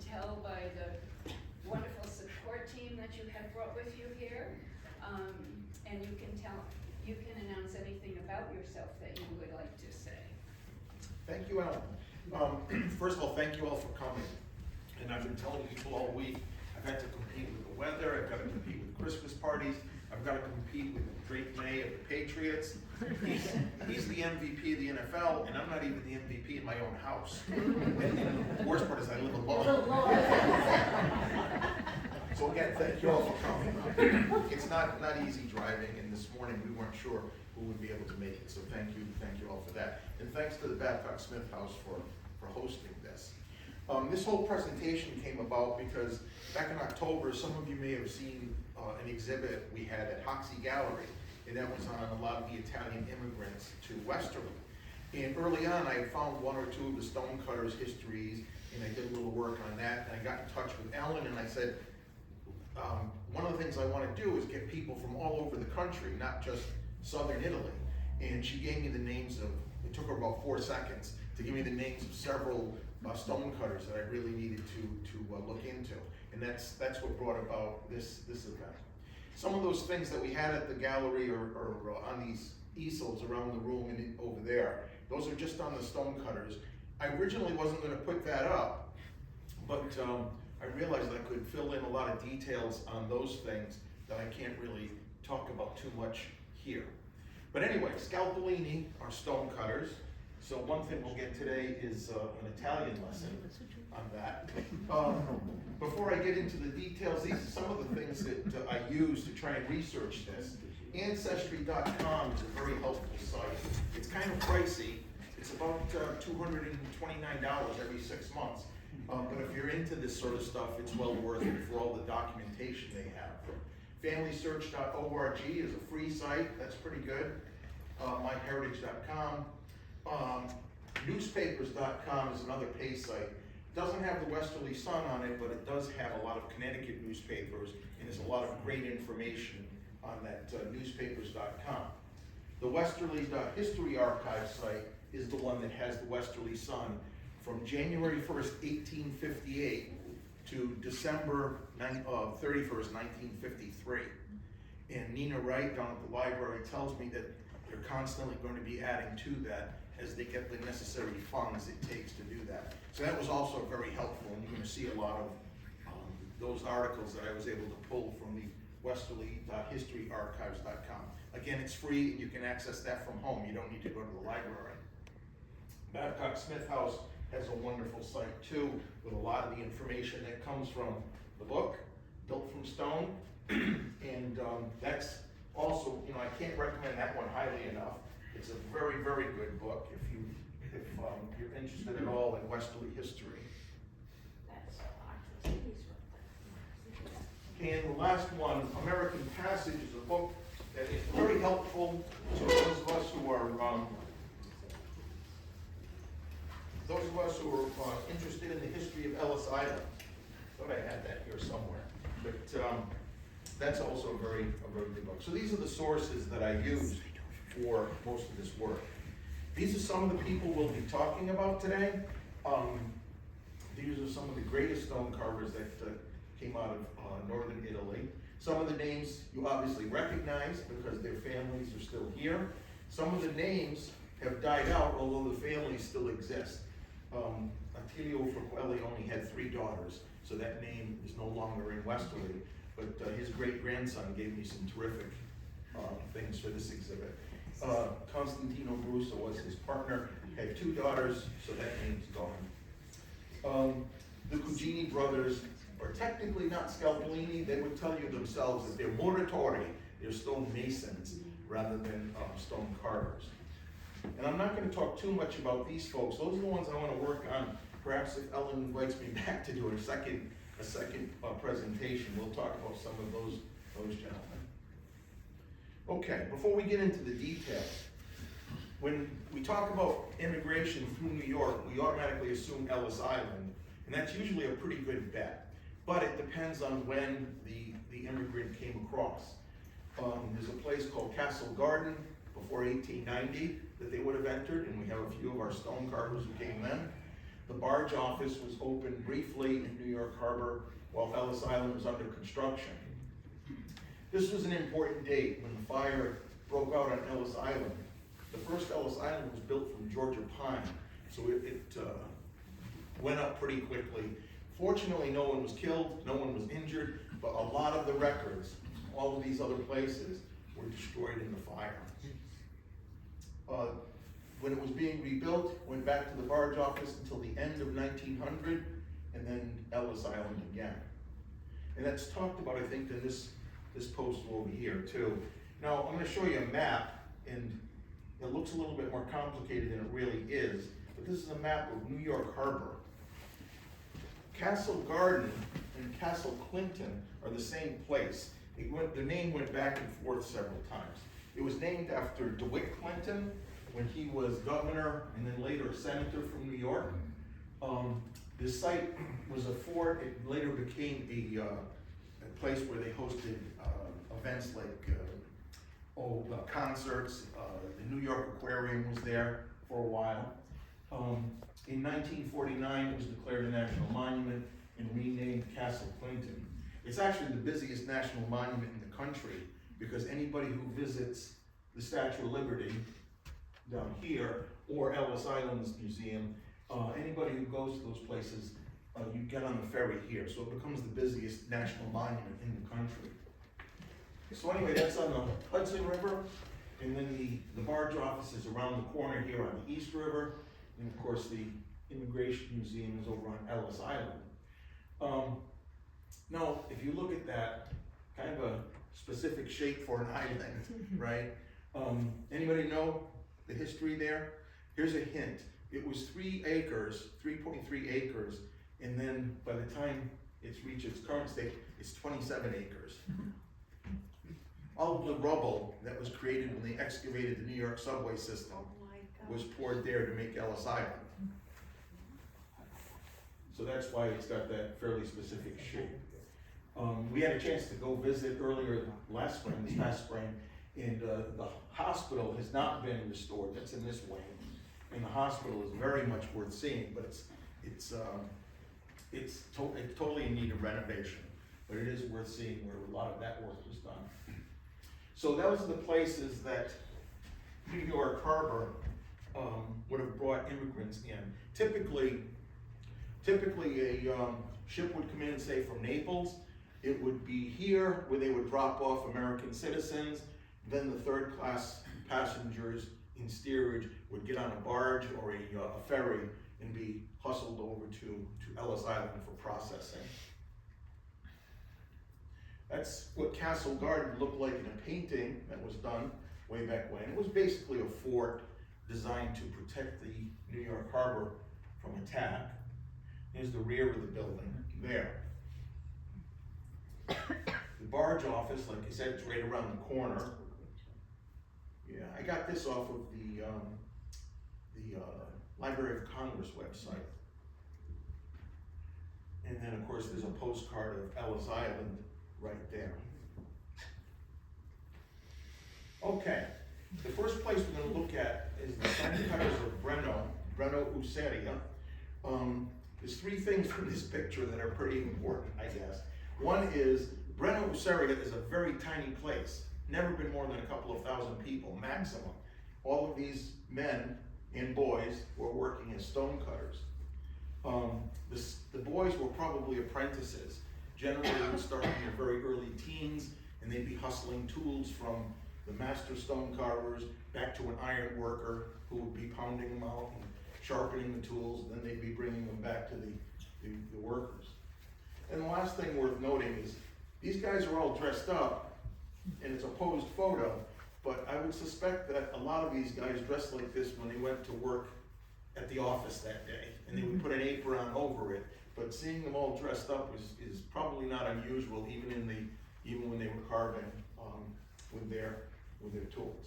tell by the wonderful support team that you have brought with you here. And you can announce anything about yourself that you would like to say. Thank you, Ellen. First of all, thank you all for coming. And I've been telling people all week, I've had to compete with the weather, I've got to compete with Christmas parties, I've got to compete with Drake May of the Patriots. He's the MVP of the NFL, and I'm not even the MVP in my own house. And the worst part is I live alone. So again, thank you all for coming. It's not easy driving, and this morning we weren't sure who would be able to make it, so thank you all for that. And thanks to the Babcock-Smith House for hosting this. This whole presentation came about because back in October, some of you may have seen an exhibit we had at Hoxie Gallery, and that was on a lot of the Italian immigrants to Westerly. And early on, I found one or two of the stonecutters' histories, and I did a little work on that, and I got in touch with Ellen, and I said, one of the things I want to do is get people from all over the country, not just Southern Italy. And she gave me the names of, it took her about 4 seconds to give me the names of several stonecutters that I really needed to look into. And that's what brought about this event. Some of those things that we had at the gallery or on these easels around the room and over there, those are just on the stonecutters. I originally wasn't going to put that up, but I realized I could fill in a lot of details on those things that I can't really talk about too much here. But anyway, scalpellini are stonecutters. So one thing we'll get today is an Italian lesson on that. Before I get into the details, these are some of the things that I use to try and research this. Ancestry.com is a very helpful site. It's kind of pricey. It's about $229 every 6 months. But if you're into this sort of stuff, it's well worth it for all the documentation they have. FamilySearch.org is a free site. That's pretty good. MyHeritage.com. Newspapers.com is another pay site. It doesn't have the Westerly Sun on it, but it does have a lot of Connecticut newspapers, and there's a lot of great information on that newspapers.com. The Westerly History Archive site is the one that has the Westerly Sun from January 1st, 1858 to December 31st, 1953. And Nina Wright down at the library tells me that they're constantly going to be adding to that as they get the necessary funds it takes to do that. So that was also very helpful, and you're going to see a lot of those articles that I was able to pull from the Westerly.historyarchives.com. Again, it's free, and you can access that from home. You don't need to go to the library. Babcock-Smith House has a wonderful site too, with a lot of the information that comes from the book, Built from Stone, and that's also, I can't recommend that one highly enough. It's a very, very good book if you're interested at all in Westerly history. And the last one, American Passage, is a book that is very helpful to those of us who are interested in the history of Ellis Island. I thought I had that here somewhere, but that's also a very good book. So these are the sources that I use for most of this work. These are some of the people we'll be talking about today. These are some of the greatest stone carvers that came out of northern Italy. Some of the names you obviously recognize because their families are still here. Some of the names have died out, although the families still exist. Attiilio Fraquelli only had 3 daughters, so that name is no longer in Westerly, but his great-grandson gave me some terrific things for this exhibit. Constantino Brusa was his partner, had 2 daughters, so that name's gone. The Cugini brothers are technically not scalpellini. They would tell you themselves that they're muratori, they're stone masons, rather than stone carvers. And I'm not going to talk too much about these folks. Those are the ones I want to work on. Perhaps if Ellen invites me back to do a second presentation, we'll talk about some of those gentlemen. Okay, before we get into the details, when we talk about immigration through New York, we automatically assume Ellis Island, and that's usually a pretty good bet. But it depends on when the immigrant came across. There's a place called Castle Garden before 1890 that they would have entered, and we have a few of our stone carvers who came then. The barge office was opened briefly in New York Harbor while Ellis Island was under construction. This was an important date when the fire broke out on Ellis Island. The first Ellis Island was built from Georgia pine, so it went up pretty quickly. Fortunately, no one was killed, no one was injured, but a lot of the records, all of these other places, were destroyed in the fire. When it was being rebuilt, went back to the barge office until the end of 1900, and then Ellis Island again. And that's talked about, I think, in this poster over here too. Now, I'm gonna show you a map, and it looks a little bit more complicated than it really is, but this is a map of New York Harbor. Castle Garden and Castle Clinton are the same place. The name went back and forth several times. It was named after DeWitt Clinton when he was governor and then later senator from New York. This site was a fort. It later became a place where they hosted events like concerts. The New York Aquarium was there for a while. In 1949, it was declared a national monument and renamed Castle Clinton. It's actually the busiest national monument in the country because anybody who visits the Statue of Liberty down here or Ellis Island's museum, anybody who goes to those places, you get on the ferry here. So it becomes the busiest national monument in the country. So anyway, that's on the Hudson River, and then the barge office is around the corner here on the East River, and of course the Immigration Museum is over on Ellis Island. Now, if you look at that, kind of a specific shape for an island, right? Anybody know the history there? Here's a hint. It was 3 acres, 3.3 acres, and then by the time it's reached its current state, it's 27 acres. All of the rubble that was created when they excavated the New York subway system was poured there to make Ellis Island. So that's why it's got that fairly specific shape. We had a chance to go visit earlier this past spring, and the hospital has not been restored. That's in this wing, and the hospital is very much worth seeing, but it's totally in need of renovation. But it is worth seeing where a lot of that work was done. So those are the places that New York Harbor would have brought immigrants in. Typically a ship would come in, say from Naples. It would be here where they would drop off American citizens. Then the third class passengers in steerage would get on a barge or a ferry and be hustled over to Ellis Island for processing. That's what Castle Garden looked like in a painting that was done way back when. It was basically a fort designed to protect the New York Harbor from attack. Here's the rear of the building there. The barge office, like I said, it's right around the corner. Yeah, I got this off of the Library of Congress website. And then of course there's a postcard of Ellis Island right there. Okay, the first place we're going to look at is the stonecutters of Breno Useria. There's 3 things from this picture that are pretty important, I guess. One is, Breno Useria is a very tiny place. Never been more than a couple of thousand people, maximum. All of these men and boys were working as stonecutters. The boys were probably apprentices. Generally, they would start in their very early teens, and they'd be hustling tools from the master stone carvers back to an iron worker who would be pounding them out and sharpening the tools, and then they'd be bringing them back to the workers. And the last thing worth noting is these guys are all dressed up, and it's a posed photo, but I would suspect that a lot of these guys dressed like this when they went to work at the office that day, and they would put an apron over it. But seeing them all dressed up is probably not unusual, even when they were carving with their tools.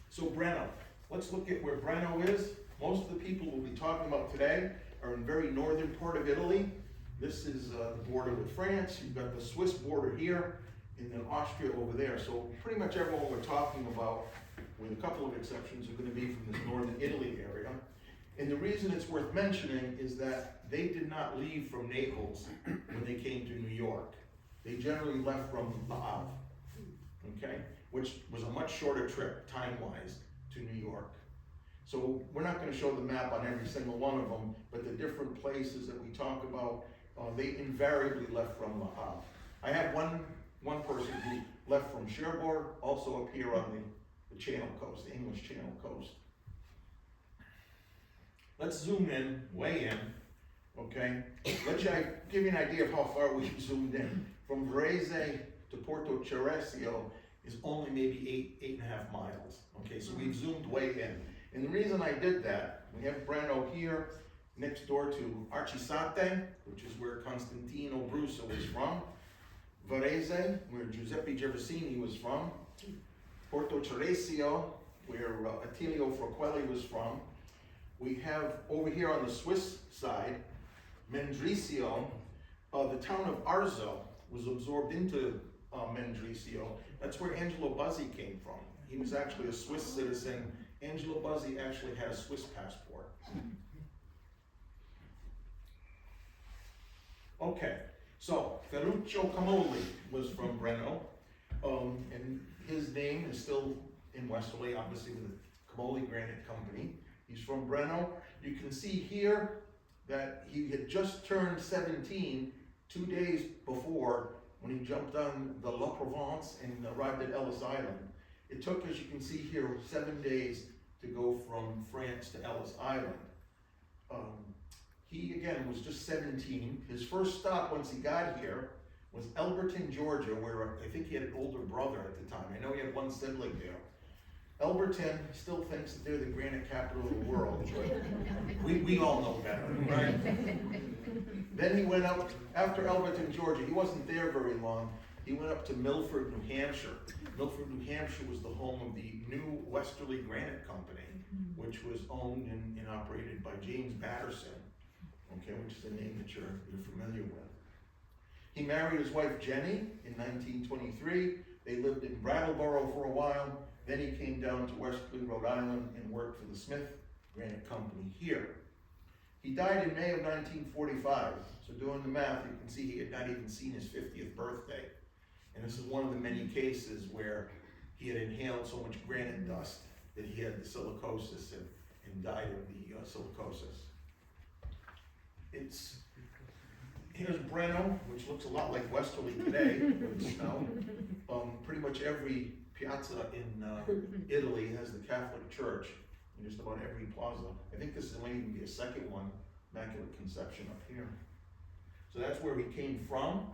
So Breno, let's look at where Breno is. Most of the people we'll be talking about today are in very northern part of Italy. This is the border with France. You've got the Swiss border here, and then Austria over there. So pretty much everyone we're talking about, with a couple of exceptions, are going to be from this northern Italy area. And the reason it's worth mentioning is that they did not leave from Naples when they came to New York. They generally left from Le Havre, okay? Which was a much shorter trip, time-wise, to New York. So we're not gonna show the map on every single one of them, but the different places that we talk about, they invariably left from Le Havre. I have one person who left from Cherbourg, also up here on the Channel Coast, the English Channel Coast. Let's zoom in, way in, okay? Let's give you an idea of how far we zoomed in. From Varese to Porto Ceresio is only maybe 8.5 miles, okay? So we've zoomed way in. And the reason I did that, we have Breno here, next door to Arcisate, which is where Constantino Brusa was from. Varese, where Giuseppe Gervasini was from. Porto Ceresio, where Attiilio Fraquelli was from. We have over here on the Swiss side, Mendrisio. The town of Arzo was absorbed into Mendrisio. That's where Angelo Buzzi came from. He was actually a Swiss citizen. Angelo Buzzi actually had a Swiss passport. Okay, so Feruccio Comolli was from Breno, and his name is still in Westerly, obviously with the Comolli Granite Company. He's from Breno. You can see here that he had just turned 17 2 days before when he jumped on the La Provence and arrived at Ellis Island. It took, as you can see here, 7 days to go from France to Ellis Island. He, again, was just 17. His first stop once he got here was Elberton, Georgia, where I think he had an older brother at the time. I know he had one sibling there. Elberton still thinks that they're the granite capital of the world, but we all know better, right? Then he went up, after Elberton, Georgia, he wasn't there very long. He went up to Milford, New Hampshire. Milford, New Hampshire was the home of the New Westerly Granite Company, which was owned and operated by James Batterson, okay, which is a name that you're familiar with. He married his wife Jenny in 1923. They lived in Brattleboro for a while. Then he came down to Westerly, Rhode Island, and worked for the Smith Granite Company here. He died in May of 1945. So doing the math, you can see he had not even seen his 50th birthday. And this is one of the many cases where he had inhaled so much granite dust that he had the silicosis and died of the silicosis. Here's Breno, which looks a lot like Westerly today with snow. Pretty much every piazza in Italy has the Catholic Church, in just about every plaza. I think this might even be a second one, Immaculate Conception up here. So that's where he came from.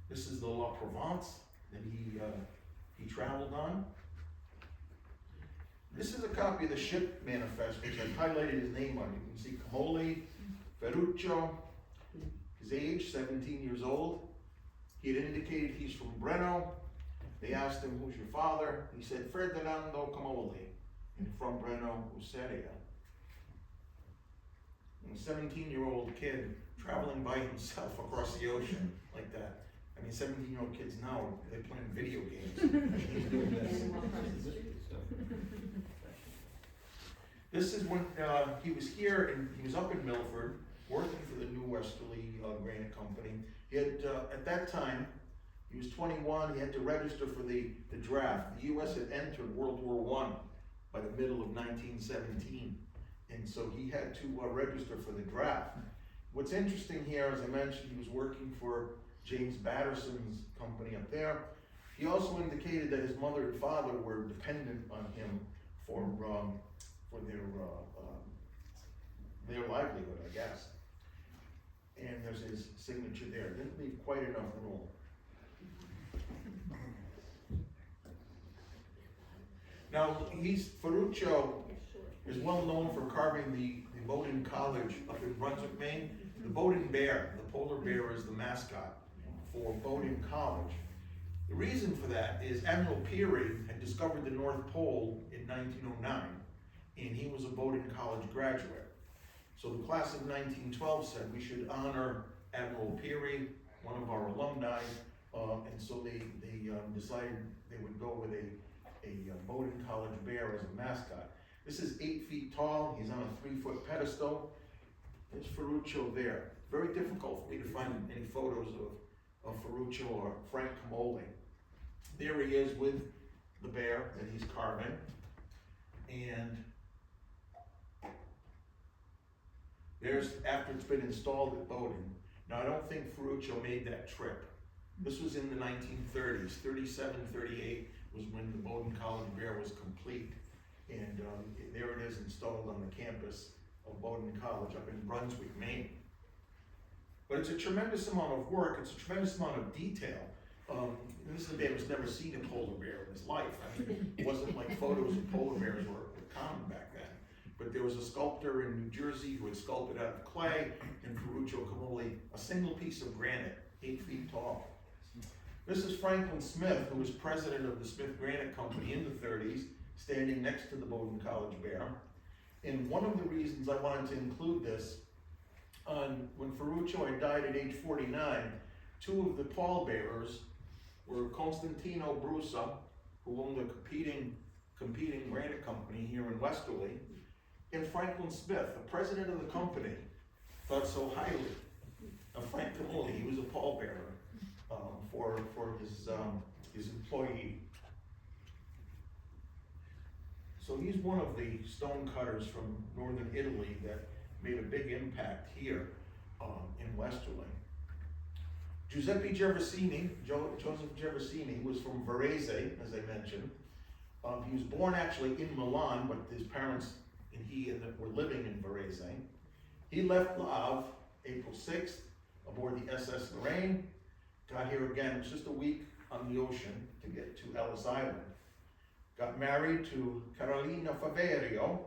This is the La Provence that he traveled on. This is a copy of the ship manifest, which I've highlighted his name on. You can see Comolli, Feruccio, his age, 17 years old. He had indicated he's from Breno. They asked him, who's your father? He said, Ferdinando Comolli, and from Breno, Useria. And a 17-year-old kid traveling by himself across the ocean like that. I mean, 17-year-old kids now, they're playing video games. He's doing this. This is when he was here, and he was up in Milford, working for the New Westerly Granite Company. He had, at that time, he was 21, he had to register for the draft. The U.S. had entered World War I by the middle of 1917. And so he had to register for the draft. What's interesting here, as I mentioned, he was working for James Batterson's company up there. He also indicated that his mother and father were dependent on him for their livelihood, I guess. And there's his signature there. Didn't leave quite enough room. Now, Feruccio is well known for carving the Bowdoin College up in Brunswick, Maine. The Bowdoin bear, the polar bear, is the mascot for Bowdoin College. The reason for that is Admiral Peary had discovered the North Pole in 1909, and he was a Bowdoin College graduate. So the class of 1912 said we should honor Admiral Peary, one of our alumni, and so they decided they would go with a Bowdoin College bear as a mascot. This is 8 feet tall. He's on a 3-foot pedestal. There's Feruccio there. Very difficult for me to find any photos of Feruccio or Frank Comolli. There he is with the bear that he's carving. And there's after it's been installed at Bowdoin. Now, I don't think Feruccio made that trip. This was in the 1930s. 37, 38 was when the Bowdoin College Bear was complete. And there it is installed on the campus of Bowdoin College up in Brunswick, Maine. But it's a tremendous amount of work. It's a tremendous amount of detail. This is a man who's never seen a polar bear in his life. I mean, it wasn't like photos of polar bears were common back then. But there was a sculptor in New Jersey who had sculpted out of clay, and Feruccio Comolli, a single piece of granite, 8 feet tall. This is Franklin Smith, who was president of the Smith Granite Company in the 30s, standing next to the Bowdoin College Bear. And one of the reasons I wanted to include this, when Feruccio had died at age 49, 2 of the pallbearers were Constantino Brusa, who owned a competing granite company here in Westerly, and Franklin Smith, the president of the company, thought so highly of Frank Comolli. He was a pallbearer for his employee. So he's one of the stone cutters from northern Italy that made a big impact here in Westerly. Giuseppe Gervasini, Joseph Gervasini, was from Varese, as I mentioned. He was born actually in Milan, but his parents and he were living in Varese. He left Le Havre April 6th aboard the SS Lorraine. Got here again, it's just a week on the ocean to get to Ellis Island. Got married to Carolina Faverio,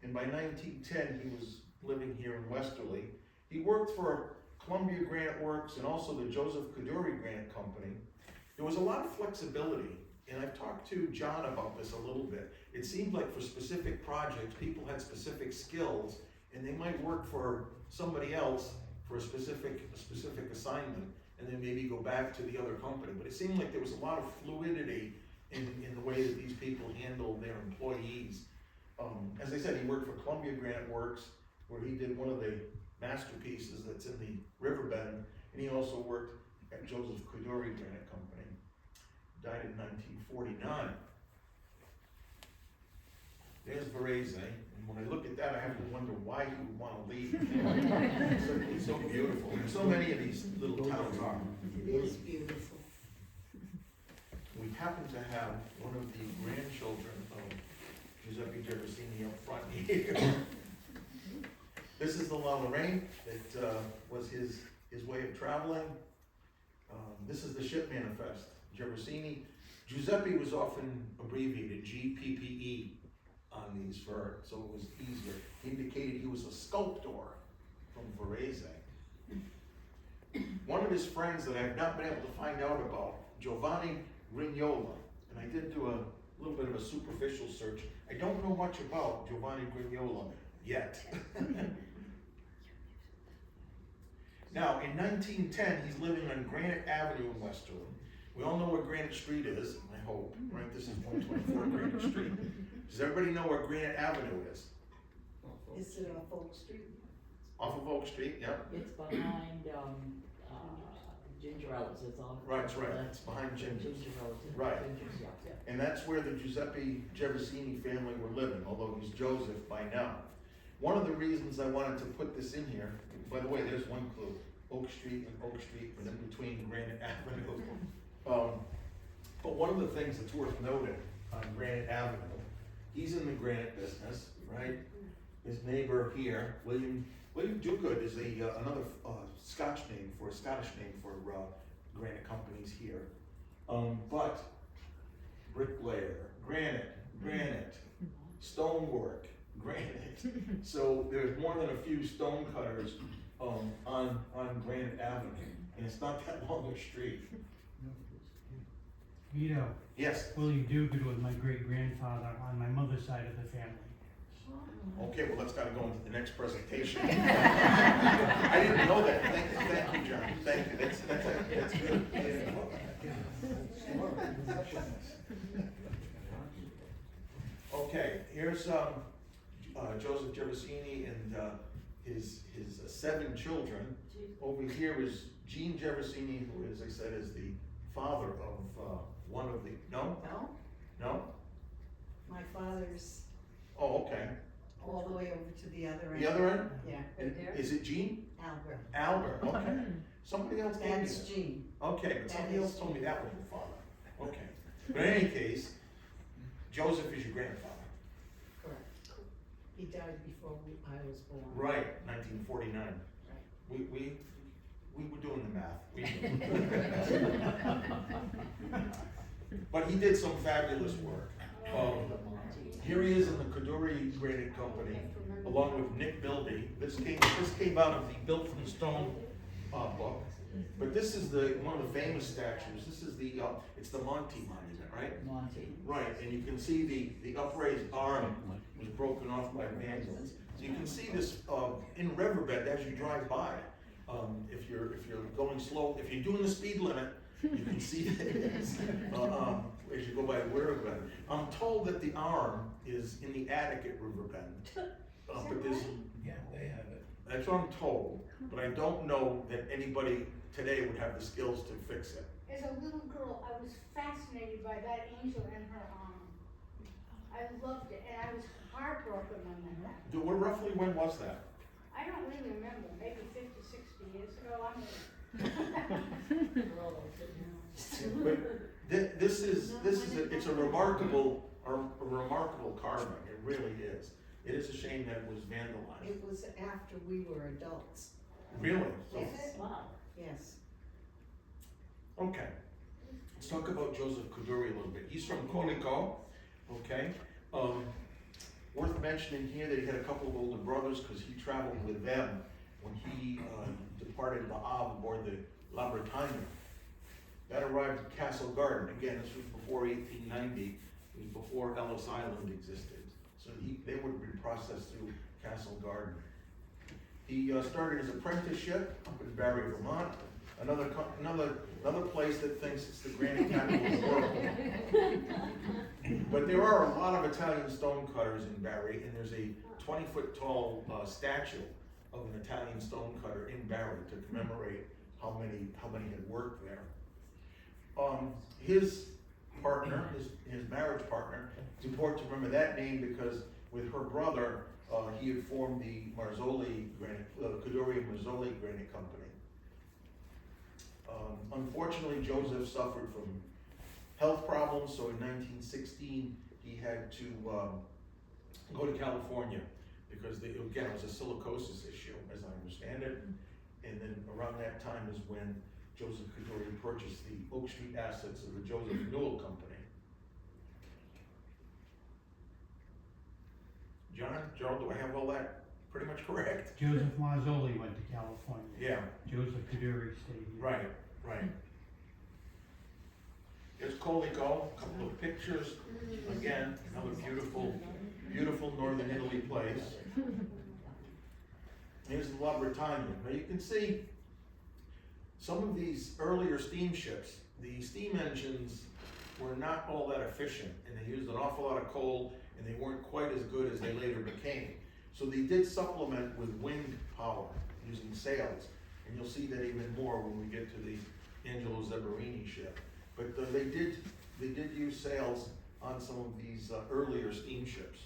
and by 1910 he was living here in Westerly. He worked for Columbia Granite Works and also the Joseph Coduri Granite Company. There was a lot of flexibility, and I've talked to John about this a little bit. It seemed like for specific projects, people had specific skills, and they might work for somebody else for a specific assignment, and then maybe go back to the other company. But it seemed like there was a lot of fluidity in the way that these people handled their employees. As I said, he worked for Columbia Granite Works, where he did one of the masterpieces that's in the riverbend, and he also worked at Joseph Coduri Granite Company. Died in 1949. There's Varese, and when I look at that, I have to wonder why he would want to leave. It's so beautiful, and so many of these little towns are. It is beautiful. We happen to have one of the grandchildren of Giuseppe Gervasini up front here. This is the La Lorraine that was his way of traveling. This is the ship manifest. Gervasini. Giuseppe was often abbreviated GPPE on these so it was easier. He indicated he was a sculptor from Varese. One of his friends that I've not been able to find out about, Giovanni Grignola, and I did do a little bit of a superficial search. I don't know much about Giovanni Grignola yet. Now, in 1910, he's living on Granite Avenue in Westerly. We all know where Granite Street is, I hope, right? This is 124 Granite Street. Does everybody know where Granite Avenue is? Is it off Oak Street? Off of Oak Street, yep. It's behind, Ginger Ellis, it's on. Right, it's right, it's behind Ginger's. Ginger Ellis. Right. Ginger's, yeah. And that's where the Giuseppe Gervasini family were living, although he's Joseph by now. One of the reasons I wanted to put this in here, by the way, there's one clue, Oak Street, and in between Granite Avenue. But one of the things that's worth noting on Granite Avenue, he's in the granite business, right? His neighbor here, William Duguid, is another Scottish name for granite companies here. But bricklayer, granite, stonework, granite. So there's more than a few stone cutters on Granite Avenue, and it's not that long a street. Vito, Yes. William Duguid was my great-grandfather on my mother's side of the family. Okay, well, that's gotta go into the next presentation. I didn't know that. Thank you, John. Thank you. That's good. I didn't know that. Okay, here's Joseph Gervasini and his 7 children. Over here is Gene Gervasini, who, as I said, is the father of one of the, no? No, No? my father's Oh, okay. all the way over to the other end. The other end? Yeah, And is it Gene? Albert. Albert, okay. Somebody else gave me That's that. Jean. Okay, but That somebody is else told me Gene. that was your father. Okay. But in any case, Joseph is your grandfather. Correct. He died before I was born. Right, 1949. We were doing the math. But he did some fabulous work. Here he is in the Coduri Granite Company, along with Nick Bildy. This came out of the Built from Stone book. But this is one of the famous statues. This is it's the Monty Monument, right? Monty. Right, and you can see the upraised arm was broken off by vandals. So you can see this in Riverbend as you drive by. If you're going slow, if you're doing the speed limit, you can see this as you go by Riverbend. I'm told that the arm is in the attic at Riverbend. But there's, Yeah, they have it. that's what I'm told, but I don't know that anybody today would have the skills to fix it. As a little girl, I was fascinated by that angel and her arm. I loved it, and I was heartbroken when that happened. Roughly when was that? I don't really remember, maybe 50, 60 years ago. But it's a remarkable carving. It really is. It is a shame that it was vandalized. It was after we were adults. Really? So- Yes. Wow. Yes. Okay. Let's talk about Joseph Coduri a little bit. He's from Colico, okay? Worth mentioning here that he had a couple of older brothers because he traveled with them when he departed Le Havre aboard the La Bretagne. That arrived at Castle Garden. Again, this was before 1890. It was before Ellis Island existed. So they would have been processed through Castle Garden. He started his apprenticeship up in Barry, Vermont. Another place that thinks it's the granite capital of the world. But there are a lot of Italian stonecutters in Barry, and there's a 20-foot tall statue of an Italian stonecutter in Barry to commemorate how many had worked there. His partner, his marriage partner, it's important to remember that name because with her brother, he had formed the Marzoli Coduri and Marzoli Granite Company. Unfortunately, Joseph suffered from health problems, so in 1916 he had to go to California because again it was a silicosis issue, as I understand it. And then around that time is when Joseph Coduri purchased the Oak Street assets of the Joseph Newell Company. Joe, do I have all that pretty much correct? Joseph Marzoli went to California. Yeah. Joseph Coduri stayed here. Right. Here's Colico, a couple of pictures. Again, another beautiful northern Italy place. Here's the La Bretagne. Now you can see some of these earlier steamships, the steam engines were not all that efficient, and they used an awful lot of coal, and they weren't quite as good as they later became. So they did supplement with wind power using sails, and you'll see that even more when we get to the Angelo Zerbarini ship. But they did use sails on some of these earlier steamships.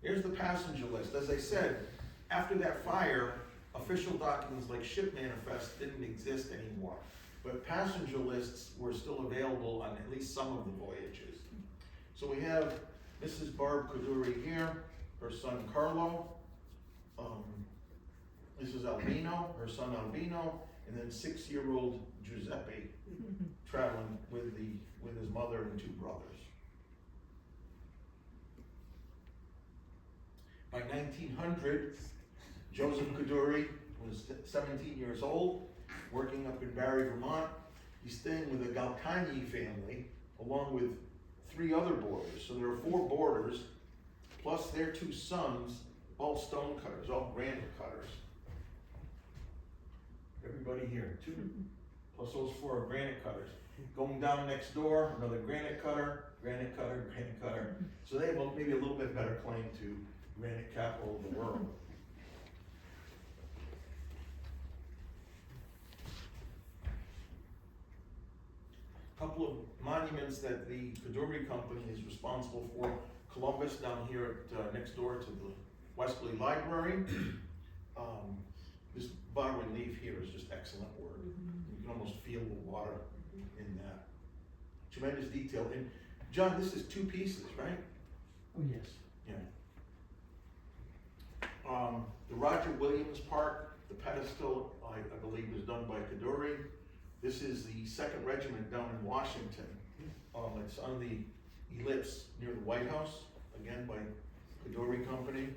Here's the passenger list. As I said, after that fire, official documents like ship manifests didn't exist anymore, but passenger lists were still available on at least some of the voyages. So we have Mrs. Barb Coduri here, her son Carlo, Mrs. Albino, her son Albino, and then 6-year-old Giuseppe traveling with his mother and 2 brothers. By 1900, Joseph Coduri was 17 years old, working up in Barry, Vermont. He's staying with the Galcagni family, along with 3 other boarders. So there are 4 boarders, plus their 2 sons, all stone cutters, all granite cutters. Everybody here, 2 plus those 4 granite cutters. Going down next door, another granite cutter, granite cutter, granite cutter. So they have maybe a little bit better claim to granite capital of the world. Couple of monuments that the Coduri company is responsible for. Columbus down here at, next door to the Wesley Library. This bas-relief here is just excellent work. You can almost feel the water in that. Tremendous detail. And John, this is 2 pieces, right? Oh, yes. Yeah. The Roger Williams Park, the pedestal, I believe was done by Coduri. This is the 2nd Regiment down in Washington. It's on the ellipse near the White House, again by Coduri Company.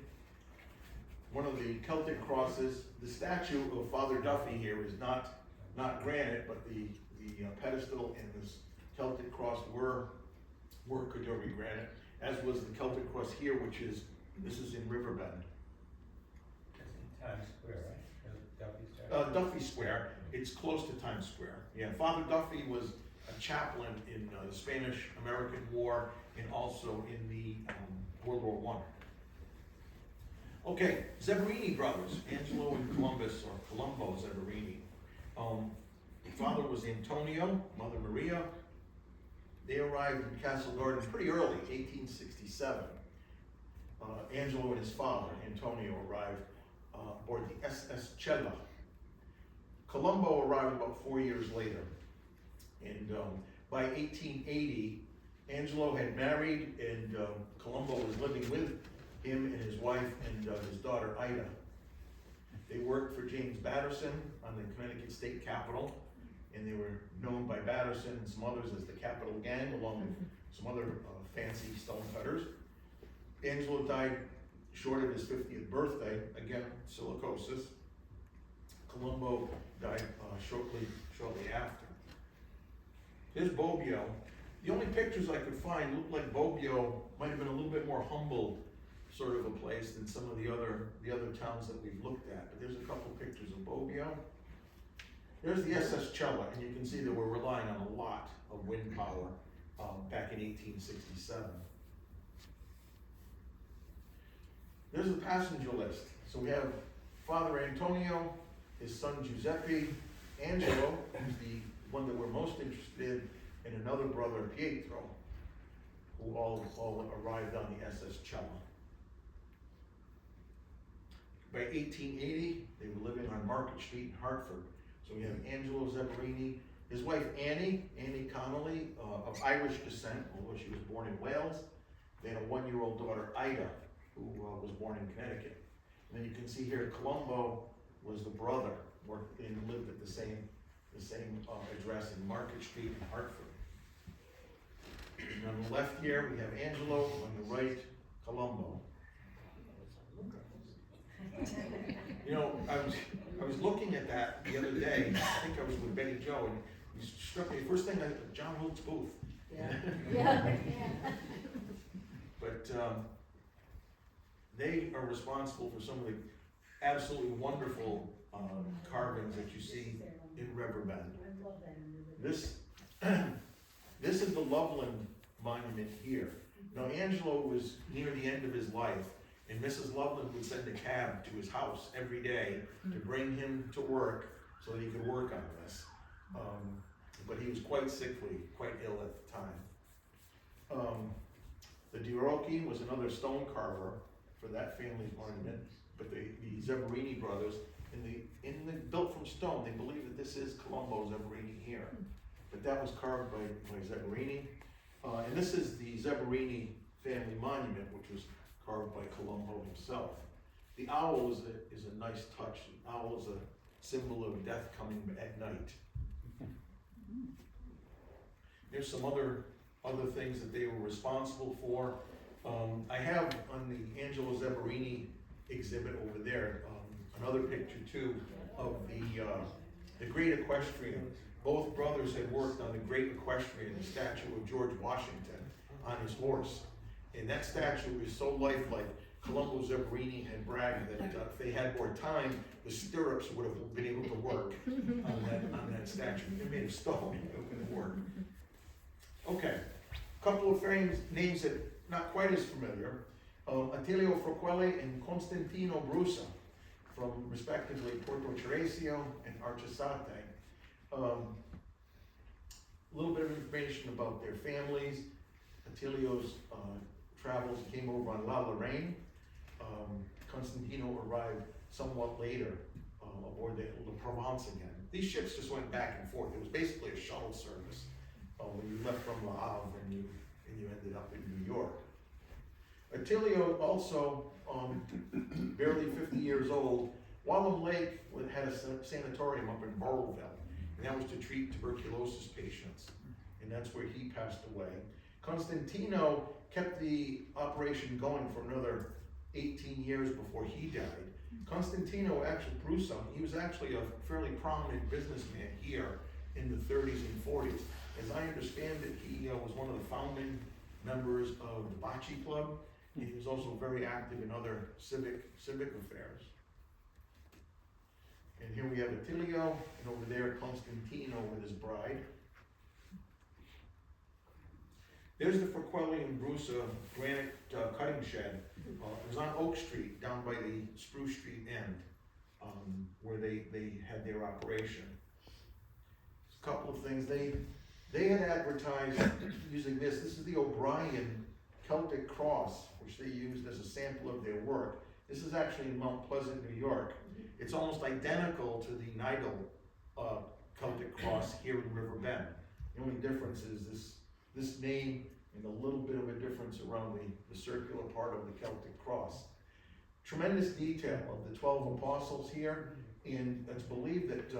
One of the Celtic crosses, the statue of Father Duffy here is not granite, but the pedestal and this Celtic cross were Coduri granite, as was the Celtic cross here, this is in Riverbend. Times Square, right? Duffy Square. It's close to Times Square. Yeah, Father Duffy was a chaplain in the Spanish-American War and also in the World War I. Okay, Zerbarini brothers, Angelo and Columbus, or Colombo Zerbarini. Father was Antonio, Mother Maria. They arrived in Castle Garden pretty early, 1867. Angelo and his father, Antonio, arrived aboard the SS Cella. Colombo arrived about 4 years later. And by 1880, Angelo had married, and Colombo was living with him and his wife and his daughter Ida. They worked for James Batterson on the Connecticut State Capitol, and they were known by Batterson and some others as the Capital Gang, along with some other fancy stonecutters. Angelo died short of his 50th birthday, again, silicosis. Colombo died shortly after. Here's Bobbio. The only pictures I could find looked like Bobbio might have been a little bit more humble sort of a place than some of the other towns that we've looked at. But there's a couple pictures of Bobbio. There's the SS Cella, and you can see that we're relying on a lot of wind power back in 1867. There's the passenger list. So we have Father Antonio, his son Giuseppe, Angelo, who's the one that we're most interested in, and another brother, Pietro, who all arrived on the SS Cella. By 1880, they were living on Market Street in Hartford. So we have Angelo Zerbarini, his wife Annie Connolly, of Irish descent, although she was born in Wales. They had a 1-year-old daughter, Ida, who was born in Connecticut. And then you can see here, Colombo was the brother, worked and lived at the same address in Market Street in Hartford. And on the left here, we have Angelo, on the right, Colombo. You know, I was looking at that the other day. I think I was with Betty Jo, and it struck me. The first thing John Wilkes Booth. Yeah. But they are responsible for some of the absolutely wonderful carvings that you see in Riverbend. I love that. This is the Loveland Monument here. Now, Angelo was near the end of his life, and Mrs. Loveland would send a cab to his house every day to bring him to work so that he could work on this. But he was quite sickly, quite ill at the time. The Dirocchi was another stone carver for that family's monument, but the Zerbarini brothers, in the built from stone, they believe that this is Colombo Zerbarini here. But that was carved by Zerbarini. And this is the Zerbarini family monument, which was carved by Colombo himself. The owl is a nice touch. The owl is a symbol of death coming at night. There's some other things that they were responsible for. I have on the Angelo Zerbarini exhibit over there another picture too of the Great Equestrian. Both brothers had worked on the Great Equestrian, the statue of George Washington on his horse. And that statue is so lifelike. Columbus, Zerbarini had bragged that if they had more time, the stirrups would have been able to work on that statue. They're made of stone, it would have worked. Okay, couple of names that not quite as familiar. Attiilio Fraquelli and Constantino Brusa, from respectively Porto Ceresio and Arcisate. A little bit of information about their families. Attilio's travels came over on La Lorraine. Constantino arrived somewhat later aboard the Provence again. These ships just went back and forth. It was basically a shuttle service when you left from Le Havre and you ended up in New York. Attiilio also, barely 50 years old, Wallum Lake had a sanatorium up in Burrillville, and that was to treat tuberculosis patients, and that's where he passed away. Constantino kept the operation going for another 18 years before he died. Constantino Brusa, he was actually a fairly prominent businessman here in the 30s and 40s. As I understand it, he was one of the founding members of the Bocce Club, and he was also very active in other civic affairs. And here we have Attiilio, and over there Constantino with his bride. There's the Fraquelli and Brusa granite cutting shed. It was on Oak Street, down by the Spruce Street end, where they had their operation. A couple of things. They had advertised using this. This is the O'Brien Celtic Cross, which they used as a sample of their work. This is actually in Mount Pleasant, New York. It's almost identical to the Nidal Celtic Cross here in River Bend. The only difference is this name and a little bit of a difference around the circular part of the Celtic Cross. Tremendous detail of the 12 apostles here, and it's believed that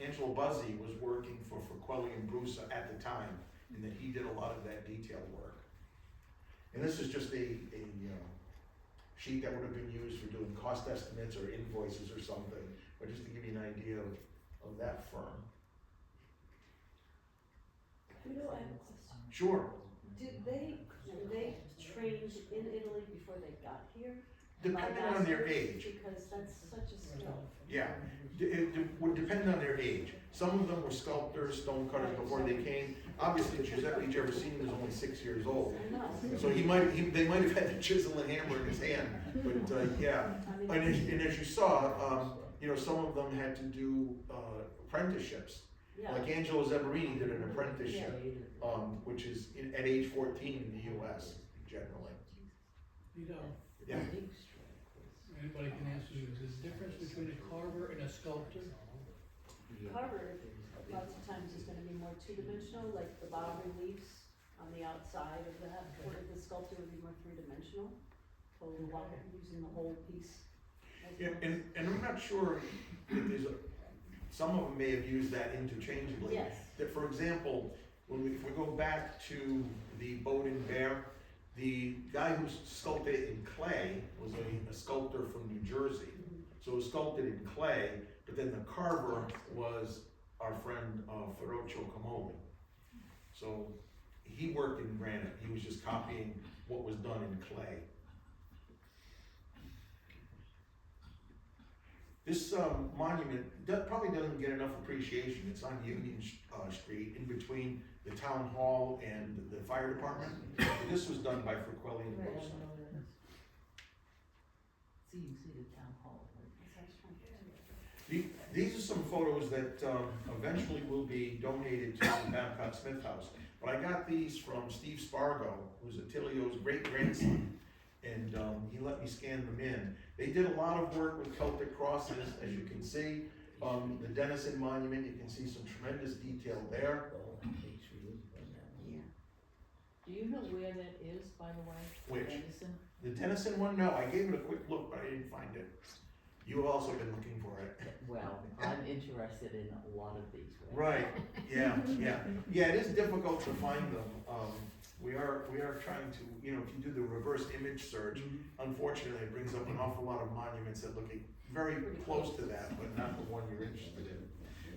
Angelo Buzzi was working for Fraquelli and Brusa at the time, and that he did a lot of that detail work. And this is just a sheet that would have been used for doing cost estimates or invoices or something, but just to give you an idea of that firm. Vito, I have a question. Sure. Did they trained in Italy before they got here? Depending on their age. Because that's such a skill. Yeah, it would depend on their age. Some of them were sculptors, stone cutters before they came. Obviously, Giuseppe Gervasini was only 6 years old, I know. so they might have had the chisel and hammer in his hand. But yeah, and as you saw, some of them had to do apprenticeships. Yeah. Like Angelo Zerbarini did an apprenticeship, which is at age 14 in the U.S. generally. Yeah. Anybody can answer this. There's a difference between a carver and a sculptor? Carver, lots of times is gonna be more two-dimensional, like the bas reliefs on the outside of that, or the sculptor would be more three-dimensional, using the whole piece. Yeah, and I'm not sure if some of them may have used that interchangeably. Yes. That, for example, if we go back to the Boat and Bear, the guy who sculpted it in clay was a sculptor from New Jersey. So it was sculpted in clay, but then the carver was our friend Feruccio Comolli. So he worked in granite. He was just copying what was done in clay. This monument probably doesn't get enough appreciation. It's on Union Street, in between the town hall and the fire department. This was done by Fraquelli and Brusa. So you see the town hall. These are some photos that eventually will be donated to the Babcock-Smith house. But I got these from Steve Spargo, who's Attilio's great-grandson, and he let me scan them in. They did a lot of work with Celtic crosses, as you can see. The Denison Monument, you can see some tremendous detail there. Do you know where that is, by the way? Which? Denison? The Denison one, no, I gave it a quick look, but I didn't find it. You've also been looking for it. Well, I'm interested in a lot of these. Right, yeah, it is difficult to find them. We are trying to, if you do the reverse image search, unfortunately it brings up an awful lot of monuments that look very close to that, but not the one you're interested in.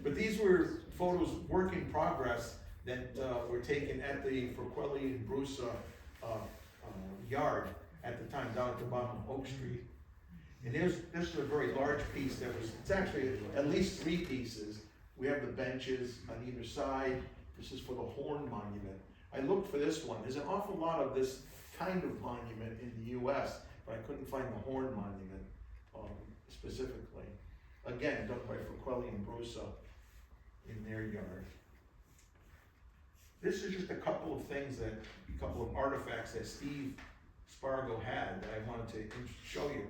But these were photos, work in progress, that were taken at the Fraquelli and Brusa yard at the time, down at the bottom of Oak Street. And this is a very large piece it's actually at least 3 pieces. We have the benches on either side. This is for the Horn Monument. I looked for this one. There's an awful lot of this kind of monument in the US, but I couldn't find the Horn Monument specifically. Again, done by Fraquelli and Brusa in their yard. This is just a couple of artifacts that Steve Spargo had that I wanted to show you.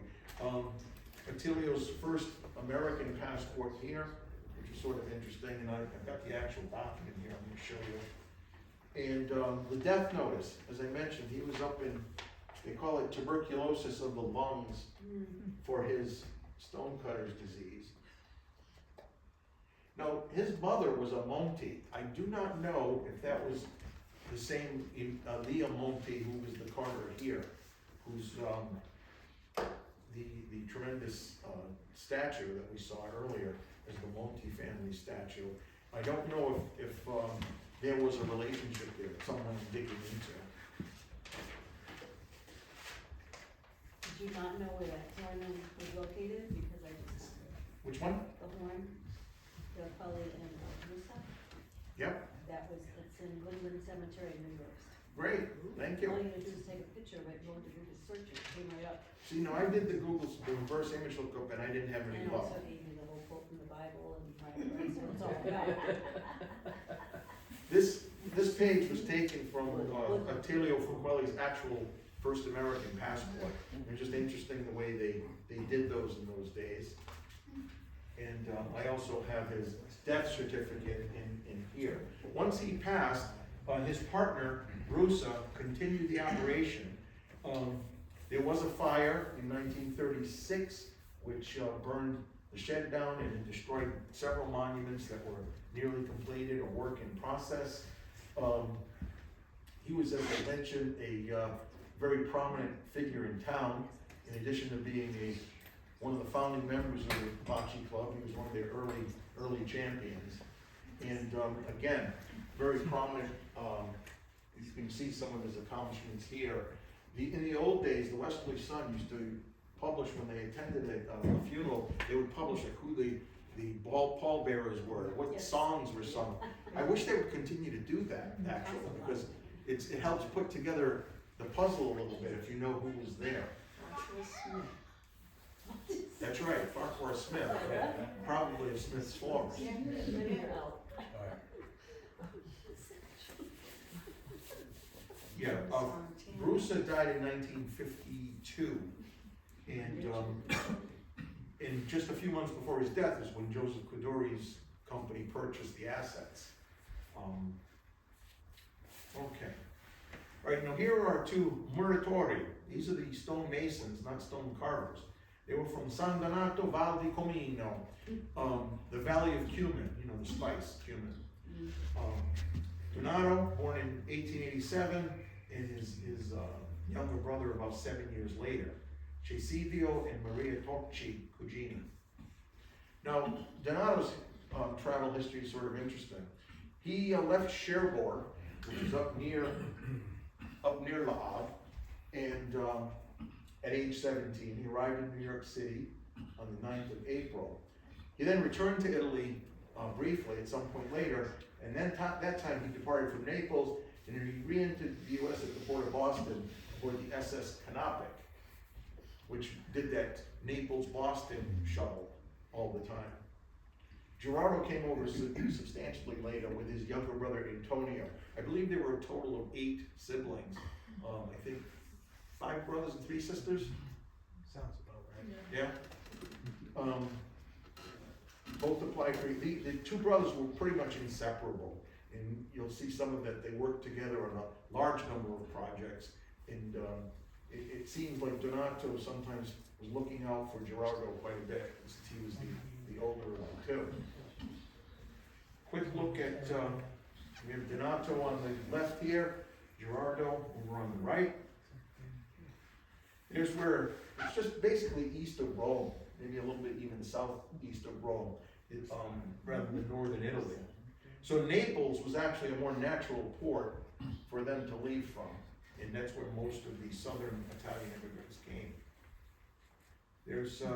Attiilio's first American passport here, which is sort of interesting, and I've got the actual document here, I'm gonna show you. And the death notice, as I mentioned, he was up in, they call it tuberculosis of the lungs for his stonecutter's disease. Now, his mother was a Monti. I do not know if that was the same Leah Monti who was the carter here, who's the tremendous statue that we saw earlier is the Monti family statue. I don't know if there was a relationship there, someone digging into. Did you not know where that horn was located? Because I just found it. Which one? The horn, the Cully and Musa, Yep, it's in Woodland Cemetery in New York. great, thank All you. you gotta do is take a picture of it, go to Google search it, came right up. See, no, I did the reverse image lookup and I didn't have any And luck. also gave me the whole quote from the Bible and my, so it's all about. This page was taken from Attiilio Fraquelli's actual first American passport. It's just interesting the way they did those in those days. And I also have his death certificate in here. Once he passed, his partner, Brusa, continued the operation. There was a fire in 1936, which burned the shed down and it destroyed several monuments that were nearly completed or work in process. He was, as I mentioned, a very prominent figure in town. In addition to being one of the founding members of the bocce club, he was one of their early champions. And again, very prominent. You can see some of his accomplishments here. In the old days, the Westerly Sun used to publish when they attended a funeral. They would publish like who the pallbearers were, what Yes. songs were sung. I wish they would continue to do that actually, because it helps put together the puzzle a little bit if you know who was there. That's right, Farquhar Smith, probably of Smith's Fork. Yeah, Brusa died in 1952, and just a few months before his death is when Giuseppe Coduri's company purchased the assets. Okay. All right, now here are 2 muratori. These are the stone masons, not stone carvers. They were from San Donato Val di Comino, the Valley of Cumin, you know, the spice, cumin. Donato, born in 1887, and his younger brother about 7 years later. Cesidio and Maria Tocci Cugini. Now, Donato's travel history is sort of interesting. He left Cherbourg, which is up near La Havre, and at age 17, he arrived in New York City on the 9th of April. He then returned to Italy briefly at some point later, and then that time he departed from Naples, and he re-entered the US at the port of Boston aboard the SS Canopic, which did that Naples-Boston shuttle all the time. Gerardo came over substantially later with his younger brother Antonio. I believe there were a total of 8 siblings. I think 5 brothers and 3 sisters. Sounds about right. Yeah. Both applied for the 2 brothers were pretty much inseparable, and you'll see some of that. They worked together on a large number of projects, and it seems like Donato sometimes was looking out for Gerardo quite a bit, since he was the older one too. Quick look at, we have Donato on the left here, Gerardo over on the right. Here's where, it's just basically east of Rome, maybe a little bit even southeast of Rome, rather than northern Italy. So Naples was actually a more natural port for them to leave from. and that's where most of the southern Italian immigrants came. There's San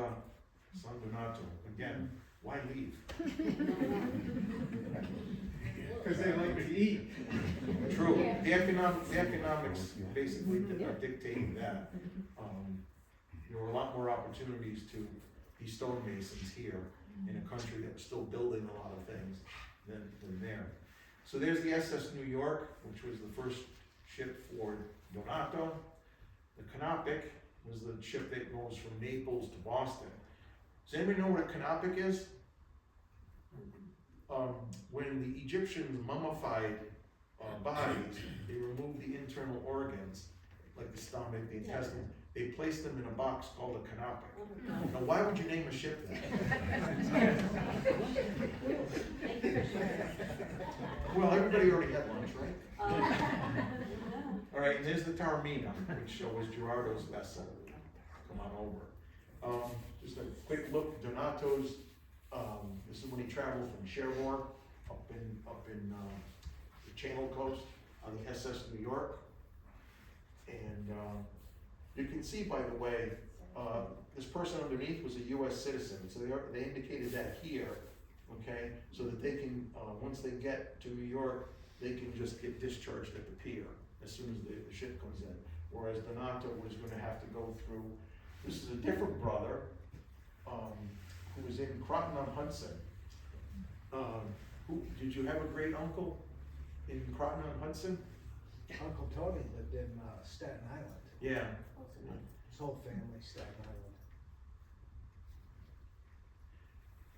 Donato, again, why leave? Cause they like to eat. True, the economics basically are dictating that. There were a lot more opportunities to be stonemasons here in a country that was still building a lot of things than there. So there's the SS New York, which was the first ship for Donato. The Canopic was the ship that goes from Naples to Boston. Does anybody know what a Canopic is? When the Egyptians mummified bodies, they removed the internal organs, like the stomach, the intestines. They placed them in a box called a Canopic. Now, why would you name a ship that? Well, everybody already had lunch, right? All right, and there's the Taormina, which was Gerardo's vessel. Come on over. Just a quick look, Donato's, this is when he traveled from Cherbourg up in the Channel Coast on the SS New York. And you can see, by the way, this person underneath was a US citizen, so they indicated that here, okay? So that they can, once they get to New York, they can just get discharged at the pier as soon as the ship comes in. Whereas Donato was gonna have to go through, this is a different brother, who was in Croton-on-Hudson. Did you have a great uncle in Croton-on-Hudson? Uncle Tony lived in Staten Island. Yeah. His whole family, Staten Island.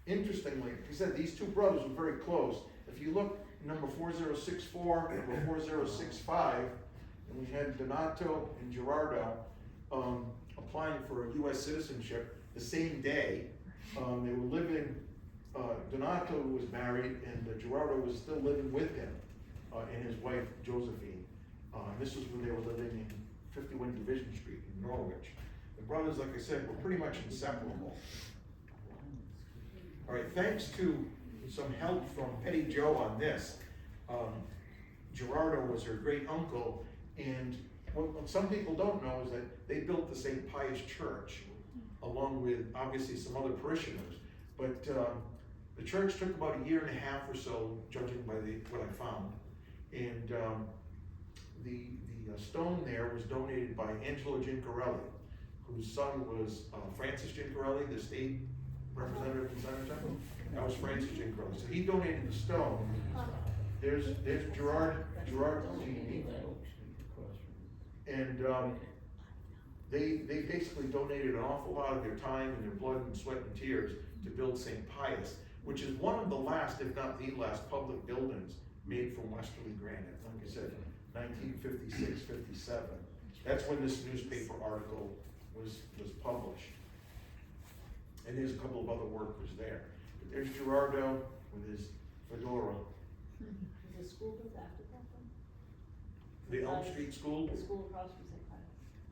Interestingly, like I said, these two brothers were very close. If you look, number 4064, number 4065, and we had Donato and Gerardo applying for a US citizenship the same day. They were living, Donato was married and Gerardo was still living with him and his wife Josephine. This was when they were living in 51 Division Street in Norwich. The brothers, like I said, were pretty much inseparable. All right, thanks to some help from Petty Joe on this, Gerardo was her great uncle, and what some people don't know is that they built the St. Pius Church, along with obviously some other parishioners. But the church took about a year and a half or so, judging by what I found. And the stone there was donated by Angelo Gincarelli, whose son was Francis Gincarelli, the state representative in Senator. That was Francis Gincarelli. So he donated the stone. There's Gerard Cugini. And they basically donated an awful lot of their time and their blood and sweat and tears to build St. Pius, which is one of the last, if not the last, public buildings made from westerly granite. Like I said, 1956, 57. That's when this newspaper article was published. And there's a couple of other workers there. But there's Gerardo with his fedora. Was the school built after that one? The Elm Street School, The school across from St. Pius.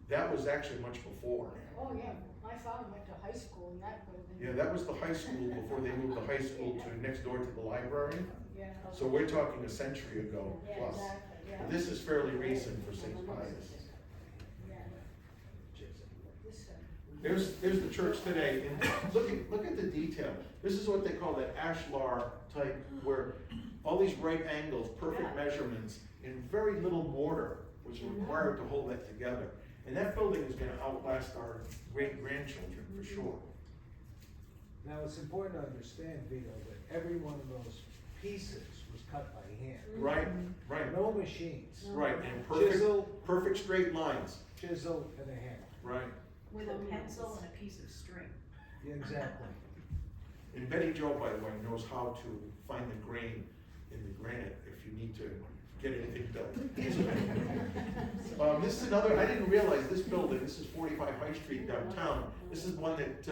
that was actually much before. Oh, yeah, my father went to high school in that building. Yeah, that was the high school before they moved the high school to next door to the library. Yeah. So we're talking a century ago Yeah, plus. exactly, yeah. But this is fairly recent for St. Pius. Yeah. This, There's the church today, and look at the detail. This is what they call that ashlar type, where all these right angles, perfect measurements, and very little mortar was required to hold that together. And that building is gonna outlast our great-grandchildren for sure. Now, it's important to understand, Vito, that every one of those pieces was cut by hand. Right, right, No machines. right, and Chisel, perfect straight lines, chisel, and a hammer. right. With a pencil and a piece of string. Yeah, exactly. And Betty Jo, by the way, knows how to find the grain in the granite if you need to get anything built. This is another, I didn't realize this building, this is 45 High Street downtown. This is one that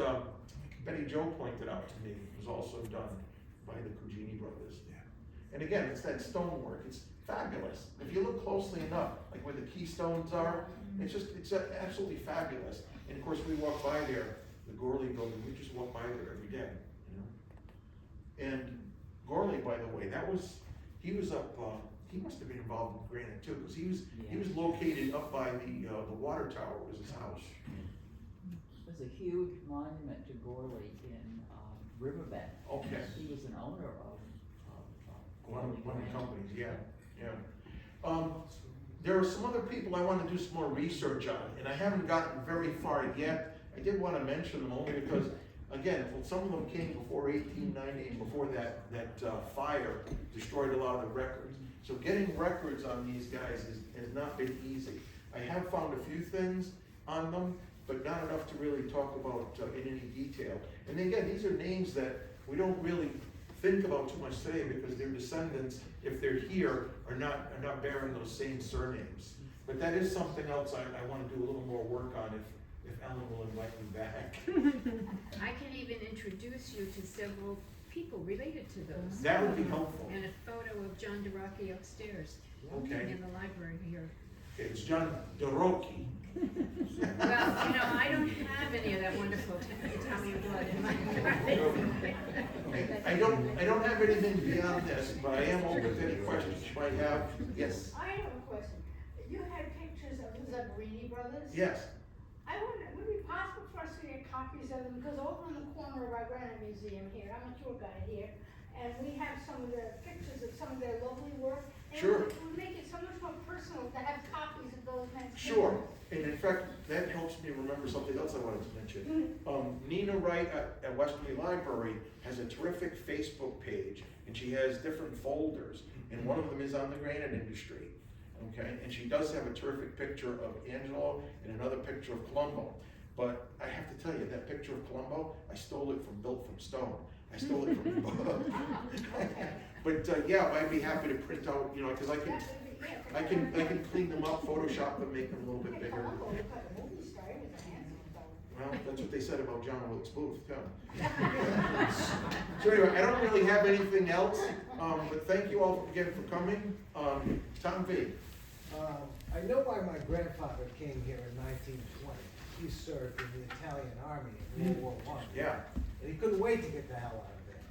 Betty Jo pointed out to me, was also done by the Cugini brothers. And again, it's that stonework, it's fabulous. If you look closely enough, like where the keystones are, it's absolutely fabulous. And of course, we walk by there, the Gorley building, we just walk by there every day, you know? And Gorley, by the way, he was up he must have been involved in Granite too, because he was Yeah. located up by the water tower was his house. There's a huge monument to Gorley in, Riverbend. Okay. He was an owner of One of the Granite. companies, yeah. There are some other people I want to do some more research on, and I haven't gotten very far yet. I did want to mention them only because, again, well, some of them came before 1890, before that fire destroyed a lot of the records. So getting records on these guys has not been easy. I have found a few things on them, but not enough to really talk about in any detail. And again, these are names that we don't really think about too much today because their descendants, if they're here, are not bearing those same surnames. But that is something else I want to do a little more work on if Ellen will invite me back. I can even introduce you to several people related to those. That would be helpful. And a photo of John DeRocchi upstairs Okay. in the library here. It's John DeRocchi. Well, I don't have any of that wonderful Italian blood in my I don't have anything beyond this, but I am open to any questions you might have. Yes. I have a question. You had pictures of the Zerbarini brothers? Yes. I wonder, would it be possible for us to get copies of them, because over in the corner of our Granite Museum here, I'm a tour guide here, and we have some of the pictures of some of their lovely work. And Sure. it would make it so much more personal to have copies of those men's Sure, pictures. and in fact, that helps me remember something else I wanted to mention. Nina Wright at Westerly Library has a terrific Facebook page, and she has different folders, and one of them is on the granite industry, okay? And she does have a terrific picture of Angelo and another picture of Colombo. But I have to tell you, that picture of Colombo, I stole it from Built from Stone. I stole it from But yeah, I'd be happy to print out, because I can clean them up, Photoshop them, make them a little bit bigger. Columbo looked like a movie star, he was a handsome fellow. Well, that's what they said about John Wilkes Booth, too. So anyway, I don't really have anything else, but thank you all again for coming. Tom V. I know why my grandfather came here in 1920. He served in the Italian army in World War I. Yeah. And he couldn't wait to get the hell out of there.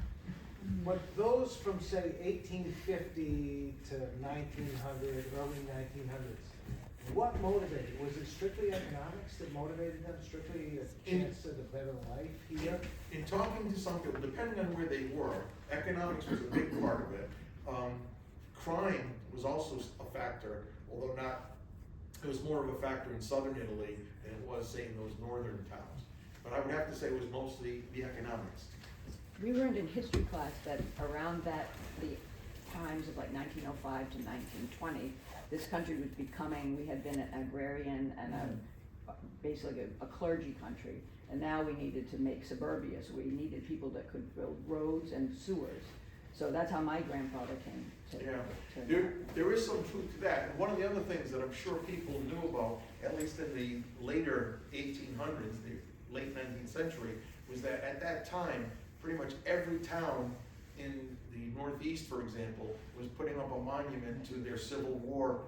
But those from, say, 1850 to 1900, early 1900s, what motivated? Was it strictly economics that motivated them? Strictly a chance at a better life here? In talking to some people, depending on where they were, economics was a big part of it. Crime was also a factor, although it was more of a factor in southern Italy than it was, say, in those northern towns. But I would have to say it was mostly the economics. We learned in history class that around the times of like 1905 to 1920, this country was becoming, we had been an agrarian and basically a clergy country, and now we needed to make suburbia, so we needed people that could build roads and sewers. So that's how my grandfather came to. Yeah, there is some truth to that. And one of the other things that I'm sure people knew about, at least in the later 1800s, the late 19th century, was that at that time, pretty much every town in the Northeast, for example, was putting up a monument to their Civil War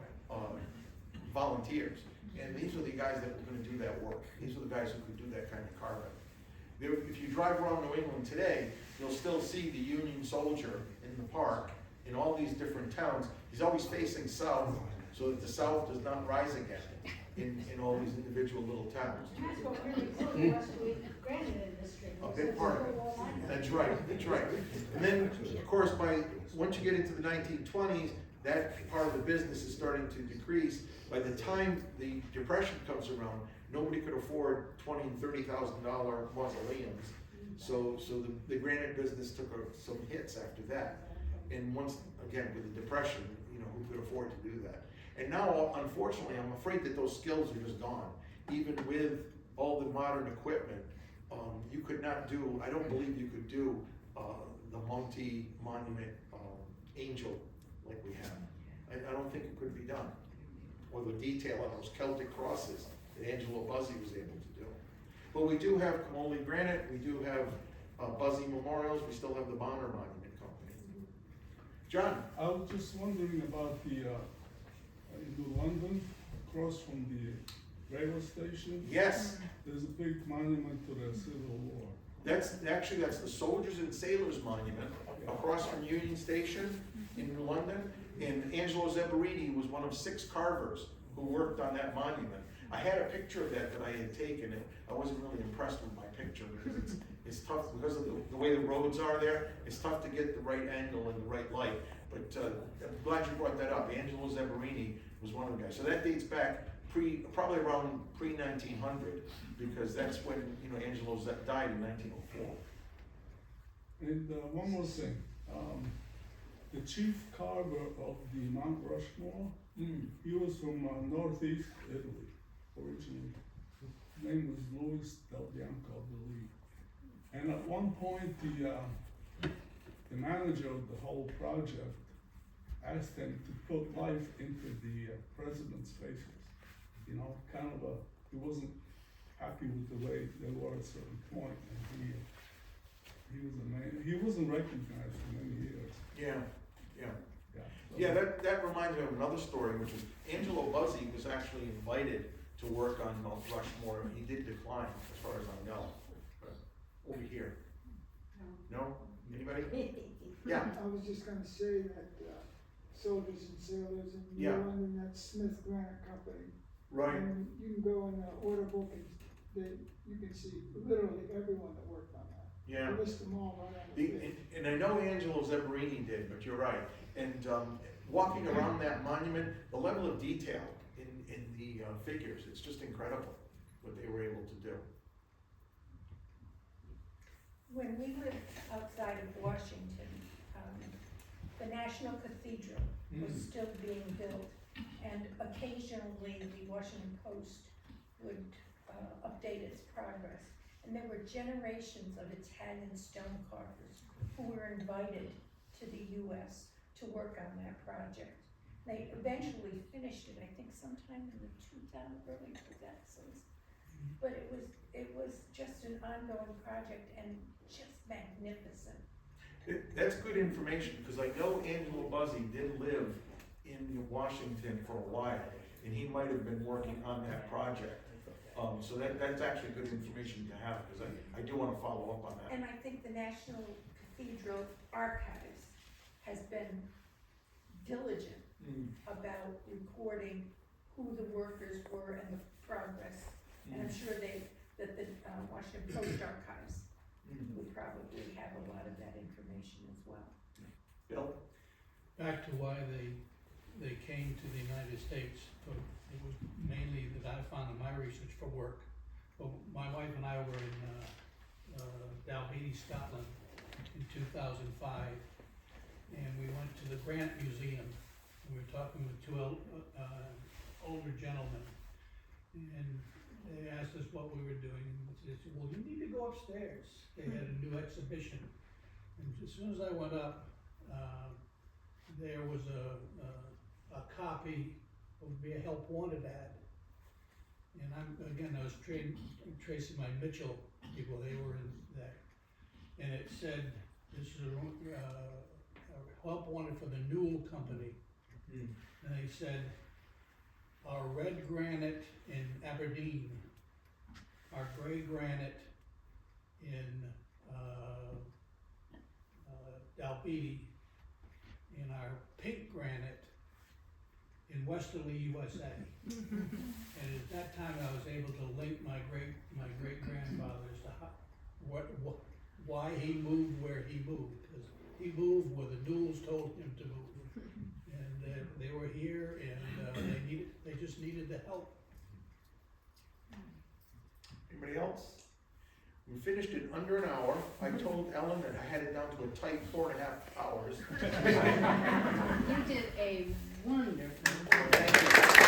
volunteers. And these were the guys that were going to do that work. These were the guys who could do that kind of carving. If you drive around New England today, you'll still see the Union soldier in the park in all these different towns. He's always facing south so that the South does not rise again in all these individual little towns. And that's what really grew us to the granite industry. A big part of it. That's right, that's right. And then, of course, once you get into the 1920s, that part of the business is starting to decrease. By the time the Depression comes around, nobody could afford $20,000 and $30,000 mausoleums. So the granite business took some hits after that. And once, again, with the Depression, who could afford to do that? And now, unfortunately, I'm afraid that those skills are just gone. Even with all the modern equipment, you could not do, I don't believe you could do the multi-monument angel like we have. I don't think it could be done. Or the detail on those Celtic crosses that Angelo Buzzi was able to do. But we do have Comolli Granite, we do have Buzzi Memorials, we still have the Bonner Monument Company. John? I was just wondering about the, in London, across from the railway station. Yes. There's a big monument to the Civil War. That's the Soldiers and Sailors Monument across from Union Station in London. And Angelo Zerbarini was one of 6 carvers who worked on that monument. I had a picture of that I had taken, and I wasn't really impressed with my picture because it's tough, because of the way the roads are there, it's tough to get the right angle and the right light. But I'm glad you brought that up. Angelo Zerbarini was one of the guys. So that dates back probably around pre-1900, because that's when, you know, Angelo died in 1904. And one more thing, the chief carver of the Mount Rushmore, he was from northeast Italy originally. His name was Louis Del Bianco, I believe. And at one point, the manager of the whole project asked him to put life into the president's faces. You know, kind of he wasn't happy with the way they were at a certain point, and he wasn't recognized for many years. Yeah, that reminds me of another story, which is Angelo Buzzi was actually invited to work on Mount Rushmore. He did decline, as far as I know. But over here. No? Anybody? Yeah. I was just gonna say that, Soldiers and Sailors in New Yeah. London, that's Smith Granite Company. Right. And you can go in the order book and you can see literally everyone that worked on that. Yeah. They list them all right on the page. And I know Angelo Zerbarini did, but you're right. And walking around that monument, the level of detail in the figures, it's just incredible what they were able to do. When we lived outside of Washington, the National Cathedral was still being built, and occasionally the Washington Post would update its progress. And there were generations of Italian stone carvers who were invited to the US to work on that project. They eventually finished it, I think sometime in the early 2000s. But it was just an ongoing project and just magnificent. That's good information, because I know Angelo Buzzi did live in Washington for a while, and he might have been working on that project. So that's actually good information to have, because I do want to follow up on that. And I think the National Cathedral Archives has been diligent about recording who the workers were and the progress. And I'm sure that the Washington Post Archives would probably have a lot of that information as well. Bill? Back to why they came to the United States, it was mainly that I found in my research for work. But my wife and I were in Dalbeattie, Scotland in 2005, and we went to the Granite Museum. We were talking with 2 older gentlemen, and they asked us what we were doing, and they said, well, you need to go upstairs. They had a new exhibition, and as soon as I went up, there was a copy of a help wanted ad. And I was tracing my Mitchell people, they were in that. And it said, this is a help wanted for the Newell Company. And they said, our red granite in Aberdeen, our gray granite in Dalbeattie, and our pink granite in Westerly, USA. And at that time, I was able to link my great grandfather as to why he moved where he moved, because he moved where the Newells told him to move, and they were here, and they just needed the help. Anybody else? We finished in under an hour. I told Ellen that I had it down to a tight 4.5 hours. You did a wonderful. Thank you.